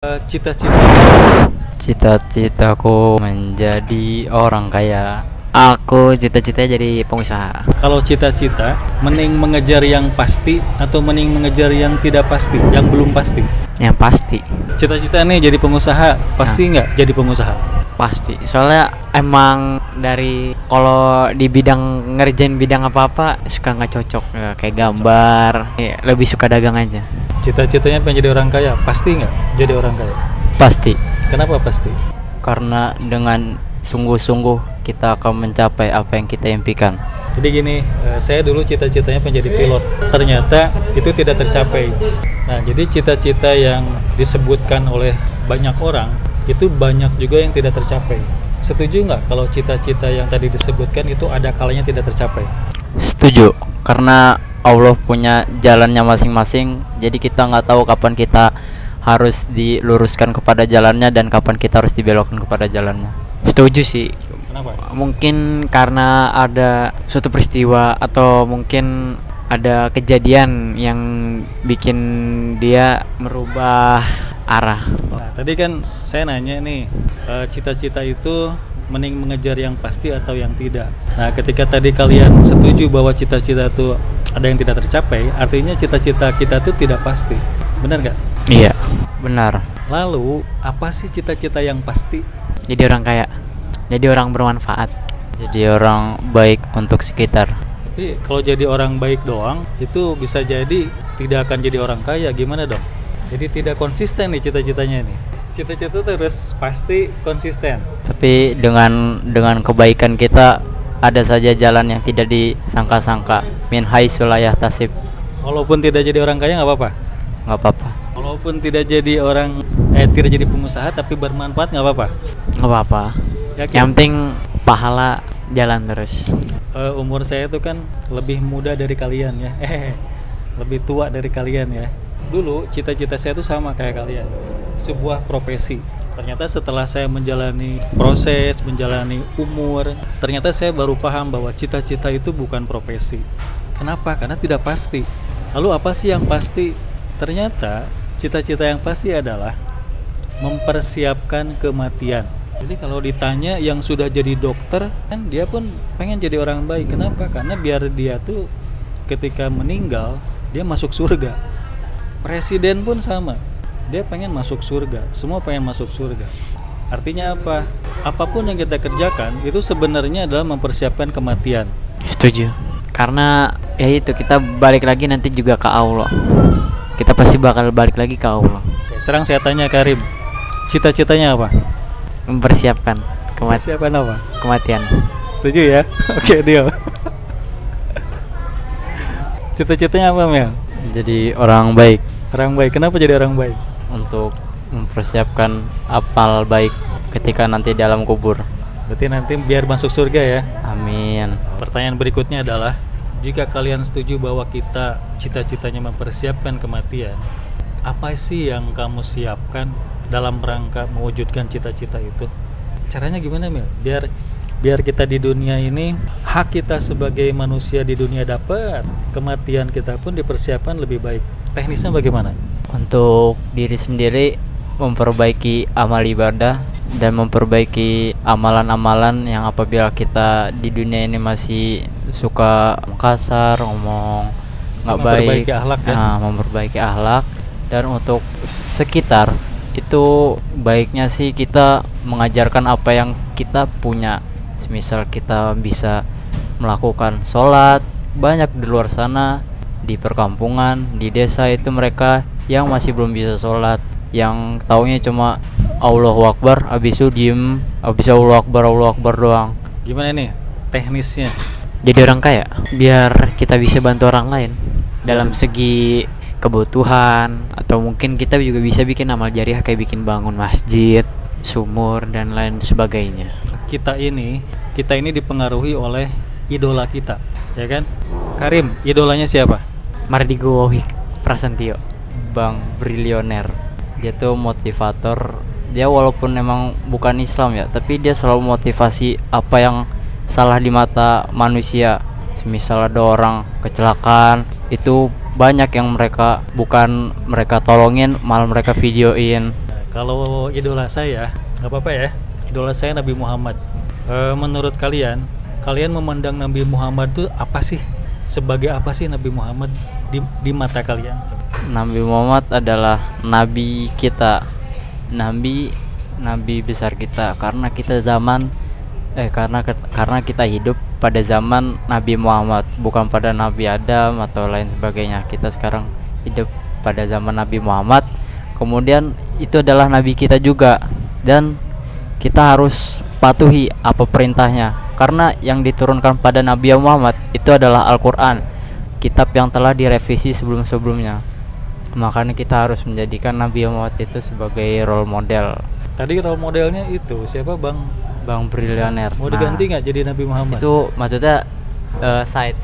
Cita-cita. Cita-citaku menjadi orang kaya. Aku cita-citanya jadi pengusaha. Kalau cita-cita, mending mengejar yang pasti atau mending mengejar yang tidak pasti, yang belum pasti? Yang pasti. Cita-cita nih jadi pengusaha, pasti nggak jadi pengusaha? Pasti. Soalnya emang dari kalau di bidang ngerjain bidang apa-apa suka nggak cocok. Ya, kayak gambar. Ya, lebih suka dagang aja. Cita-citanya pengen jadi orang kaya, pasti nggak jadi orang kaya? Pasti. Kenapa pasti? Karena dengan sungguh-sungguh kita akan mencapai apa yang kita impikan. Jadi gini, saya dulu cita-citanya pengen jadi pilot. Ternyata itu tidak tercapai. Nah, jadi cita-cita yang disebutkan oleh banyak orang itu banyak juga yang tidak tercapai. Setuju nggak kalau cita-cita yang tadi disebutkan itu ada kalanya tidak tercapai? Setuju. Karena Allah punya jalannya masing-masing. Jadi kita nggak tahu kapan kita harus diluruskan kepada jalannya dan kapan kita harus dibelokkan kepada jalannya. Setuju sih. Kenapa? Mungkin karena ada suatu peristiwa atau mungkin ada kejadian yang bikin dia merubah arah. Nah, tadi kan saya nanya nih, cita-cita itu mending mengejar yang pasti atau yang tidak. Nah, ketika tadi kalian setuju bahwa cita-cita itu ada yang tidak tercapai, artinya cita-cita kita itu tidak pasti. Benar nggak? Iya, benar. Lalu, apa sih cita-cita yang pasti? Jadi orang kaya. Jadi orang bermanfaat. Jadi orang baik untuk sekitar. Tapi kalau jadi orang baik doang, itu bisa jadi tidak akan jadi orang kaya. Gimana dong? Jadi tidak konsisten nih cita-citanya nih. Cita-cita terus pasti konsisten. Tapi dengan kebaikan kita ada saja jalan yang tidak disangka-sangka. Min haitsu la yahtasib. Walaupun tidak jadi orang kaya nggak apa-apa. Nggak apa-apa. Walaupun tidak jadi tidak jadi pengusaha tapi bermanfaat nggak apa-apa. Nggak apa-apa. Yakin? Yang penting pahala jalan terus. Umur saya itu kan lebih muda dari kalian ya. Lebih tua dari kalian ya. Dulu cita-cita saya itu sama kayak kalian. Sebuah profesi. Ternyata setelah saya menjalani proses, menjalani umur, ternyata saya baru paham bahwa cita-cita itu bukan profesi. Kenapa? Karena tidak pasti. Lalu apa sih yang pasti? Ternyata cita-cita yang pasti adalah mempersiapkan kematian. Jadi kalau ditanya yang sudah jadi dokter, kan dia pun pengen jadi orang baik. Kenapa? Karena biar dia tuh ketika meninggal, dia masuk surga. Presiden pun sama. Dia pengen masuk surga. Semua pengen masuk surga. Artinya apa? Apapun yang kita kerjakan, itu sebenarnya adalah mempersiapkan kematian. Setuju. Karena ya itu kita balik lagi nanti juga ke Allah. Kita pasti bakal balik lagi ke Allah. Sekarang saya tanya Karim, cita-citanya apa? Mempersiapkan Siapa apa? kematian. Setuju ya? Oke, deal. Cita-citanya apa, Mel? Jadi orang baik. Orang baik. Kenapa jadi orang baik? Untuk mempersiapkan amal baik ketika nanti di alam kubur. Berarti nanti biar masuk surga ya. Amin. Pertanyaan berikutnya adalah, jika kalian setuju bahwa kita cita-citanya mempersiapkan kematian, apa sih yang kamu siapkan dalam rangka mewujudkan cita-cita itu? Caranya gimana, Mel? Biar kita di dunia ini, hak kita sebagai manusia di dunia dapat, kematian kita pun dipersiapkan lebih baik. Teknisnya bagaimana? Untuk diri sendiri memperbaiki amal ibadah dan memperbaiki amalan-amalan yang apabila kita di dunia ini masih suka kasar, ngomong nggak baik, Memperbaiki akhlak ya? memperbaiki akhlak. Dan untuk sekitar itu baiknya sih kita mengajarkan apa yang kita punya. Semisal kita bisa melakukan sholat, banyak di luar sana di perkampungan, di desa itu mereka yang masih belum bisa sholat, yang taunya cuma Allahu Akbar, habis itu diem, habis Allahu Akbar doang. Gimana nih teknisnya? Jadi orang kaya biar kita bisa bantu orang lain dalam segi kebutuhan, atau mungkin kita juga bisa bikin amal jariah kayak bikin bangun masjid, sumur dan lain sebagainya. Kita ini dipengaruhi oleh idola kita, ya kan? Karim, idolanya siapa? Mardigo Wahid Prasantio, Bang Brilioner. Dia tuh motivator. Dia walaupun memang bukan Islam ya, tapi dia selalu motivasi apa yang salah di mata manusia. Semisal ada orang kecelakaan, itu banyak yang mereka bukan mereka tolongin, malah mereka videoin. Kalau idola saya, nggak apa-apa ya. Idola saya Nabi Muhammad. Menurut kalian, kalian memandang Nabi Muhammad itu apa sih? Sebagai apa sih Nabi Muhammad di mata kalian? Nabi Muhammad adalah nabi kita, nabi besar kita, karena kita hidup pada zaman Nabi Muhammad, bukan pada Nabi Adam atau lain sebagainya. Kita sekarang hidup pada zaman Nabi Muhammad, kemudian itu adalah nabi kita juga, dan kita harus patuhi apa perintahnya, karena yang diturunkan pada Nabi Muhammad itu adalah Al-Quran, kitab yang telah direvisi sebelum-sebelumnya. Makanya kita harus menjadikan Nabi Muhammad itu sebagai role model. Tadi role modelnya itu siapa, Bang Brilioner. Mau diganti nggak jadi Nabi Muhammad? Itu maksudnya side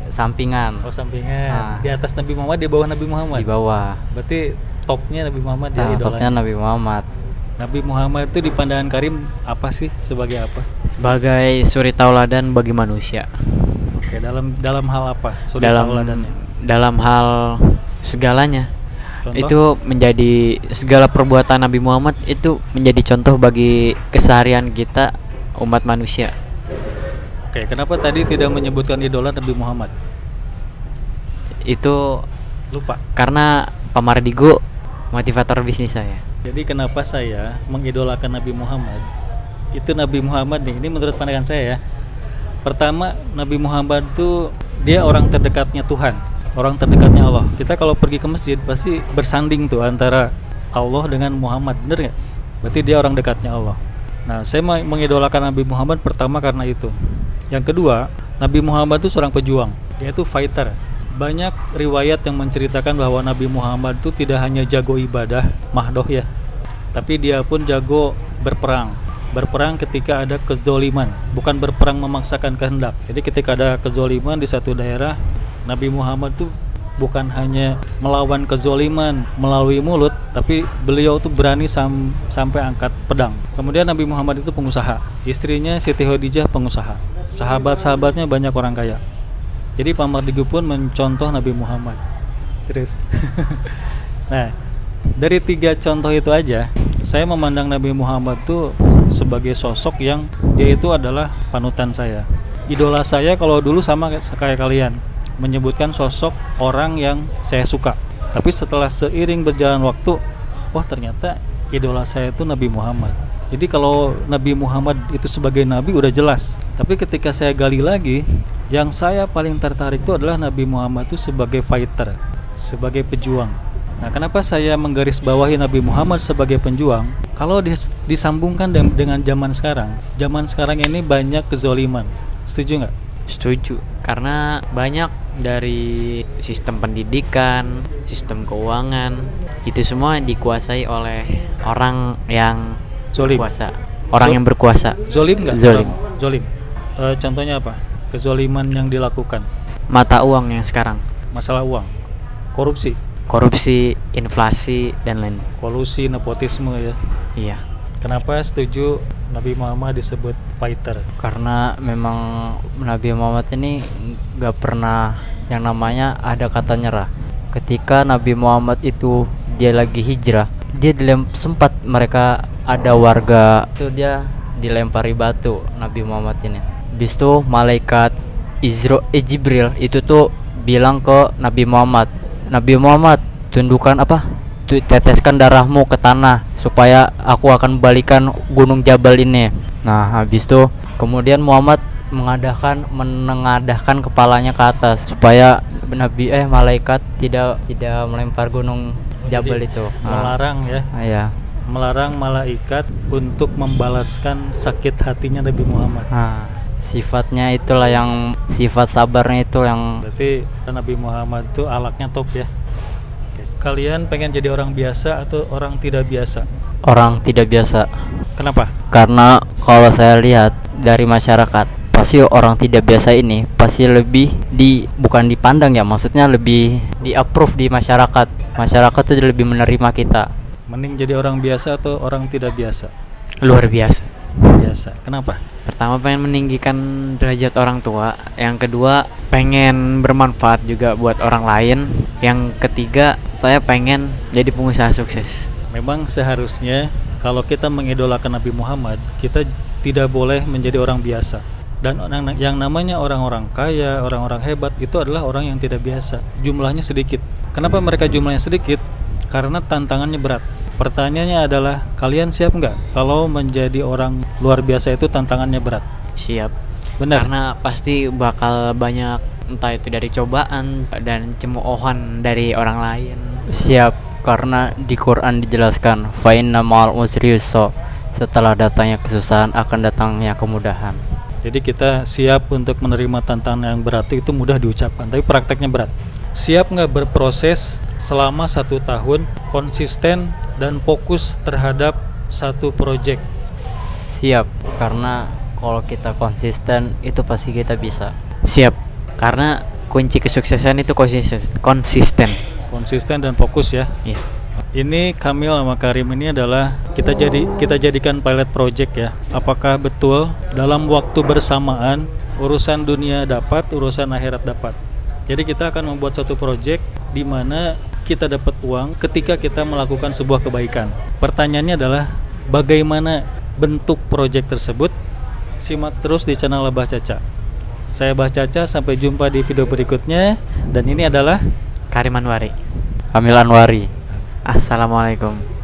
sampingan. Oh, sampingan. Di atas Nabi Muhammad, di bawah Nabi Muhammad. Di bawah. Berarti topnya Nabi Muhammad ya, idolanya. Topnya Nabi Muhammad. Nabi Muhammad itu di pandangan Karim apa sih? Sebagai apa? Sebagai suri tauladan bagi manusia. Oke, dalam hal apa? Suri tauladannya? Dalam hal segalanya. Contoh? Itu menjadi segala perbuatan Nabi Muhammad itu menjadi contoh bagi keseharian kita umat manusia. Oke, kenapa tadi tidak menyebutkan idola Nabi Muhammad? Itu Lupa. karena Pak Mardigo motivator bisnis saya. Jadi kenapa saya mengidolakan Nabi Muhammad? Itu Nabi Muhammad nih, ini menurut pandangan saya ya. Pertama, Nabi Muhammad tuh dia orang terdekatnya Tuhan, orang terdekatnya Allah. Kita kalau pergi ke masjid pasti bersanding tuh antara Allah dengan Muhammad, bener nggak? Berarti dia orang dekatnya Allah. Nah, saya mengidolakan Nabi Muhammad pertama karena itu. Yang kedua, Nabi Muhammad itu seorang pejuang, dia itu fighter. Banyak riwayat yang menceritakan bahwa Nabi Muhammad itu tidak hanya jago ibadah, mahdoh ya, tapi dia pun jago berperang. Berperang ketika ada kezoliman, bukan berperang memaksakan kehendak. Jadi ketika ada kezoliman di satu daerah, Nabi Muhammad tuh bukan hanya melawan kezoliman melalui mulut, tapi beliau tuh berani sampai angkat pedang. Kemudian Nabi Muhammad itu pengusaha, istrinya Siti Khadijah pengusaha, sahabat-sahabatnya banyak orang kaya. Jadi Pak Mardigu pun mencontoh Nabi Muhammad. Serius. Nah, dari 3 contoh itu aja, saya memandang Nabi Muhammad tuh sebagai sosok yang dia itu adalah panutan saya. Idola saya kalau dulu sama kayak kalian, menyebutkan sosok orang yang saya suka. Tapi setelah seiring berjalan waktu, wah ternyata idola saya itu Nabi Muhammad. Jadi kalau Nabi Muhammad itu sebagai nabi udah jelas. Tapi ketika saya gali lagi, yang saya paling tertarik itu adalah Nabi Muhammad itu sebagai fighter, sebagai pejuang. Nah, kenapa saya menggarisbawahi Nabi Muhammad sebagai penjuang? Kalau disambungkan dengan zaman sekarang ini banyak kezoliman. Setuju nggak? Setuju, karena banyak dari sistem pendidikan, sistem keuangan, itu semua dikuasai oleh orang yang Zolim. berkuasa. Orang yang berkuasa. Zolim nggak? Zolim. Zolim. Contohnya apa? Kezoliman yang dilakukan. Mata uang yang sekarang, Masalah uang, korupsi, inflasi, dan lain. kolusi, nepotisme ya. Iya, Kenapa setuju Nabi Muhammad disebut fighter? Karena memang Nabi Muhammad ini gak pernah yang namanya ada kata nyerah. Ketika Nabi Muhammad itu dia lagi hijrah, dia sempat mereka ada warga itu dia dilempari batu Nabi Muhammad ini. Habis itu malaikat Jibril itu tuh bilang ke Nabi Muhammad, tundukkan teteskan darahmu ke tanah supaya aku akan balikan gunung Jabal ini. Nah, habis itu kemudian Muhammad menengadahkan kepalanya ke atas supaya malaikat tidak melempar gunung Jabal Jadi, itu. Melarang ya. Iya. Melarang malaikat untuk membalaskan sakit hatinya Nabi Muhammad. Sifatnya itulah yang sifat sabarnya itu yang Berarti Nabi Muhammad itu alaknya top ya. Kalian pengen jadi orang biasa atau orang tidak biasa? orang tidak biasa. Kenapa? Karena kalau saya lihat dari masyarakat, pasti orang tidak biasa ini pasti lebih bukan dipandang ya, maksudnya lebih di approve di masyarakat. Masyarakat tuh lebih menerima kita. Mending jadi orang biasa atau orang tidak biasa? luar biasa. Biasa. Kenapa? Pertama, pengen meninggikan derajat orang tua. Yang kedua, pengen bermanfaat juga buat orang lain. Yang ketiga, saya pengen jadi pengusaha sukses. Memang seharusnya kalau kita mengidolakan Nabi Muhammad, kita tidak boleh menjadi orang biasa. Dan yang namanya orang-orang kaya, orang-orang hebat itu adalah orang yang tidak biasa. Jumlahnya sedikit. Kenapa mereka jumlahnya sedikit? Karena tantangannya berat. Pertanyaannya adalah, kalian siap nggak kalau menjadi orang luar biasa itu tantangannya berat? Siap. Benar. Karena pasti bakal banyak, entah itu dari cobaan dan cemoohan dari orang lain. Siap, karena di Quran dijelaskan fa inna ma'al usri yusra, setelah datangnya kesusahan akan datangnya kemudahan. Jadi kita siap untuk menerima tantangan yang berat, itu mudah diucapkan, tapi prakteknya berat. Siap nggak berproses selama 1 tahun konsisten dan fokus terhadap satu proyek? Siap, karena kalau kita konsisten itu pasti kita bisa. Siap. Karena kunci kesuksesan itu konsisten. Konsisten dan fokus ya. Iya. Ini Kamil sama Karim ini adalah kita jadikan pilot project ya. Apakah betul dalam waktu bersamaan urusan dunia dapat, urusan akhirat dapat? Jadi kita akan membuat satu project di mana kita dapat uang ketika kita melakukan sebuah kebaikan. Pertanyaannya adalah bagaimana bentuk project tersebut? Simak terus di channel Abah Caca. Saya Abah Caca, sampai jumpa di video berikutnya. Dan ini adalah Karim Anwari. Kamil Anwari. Assalamualaikum.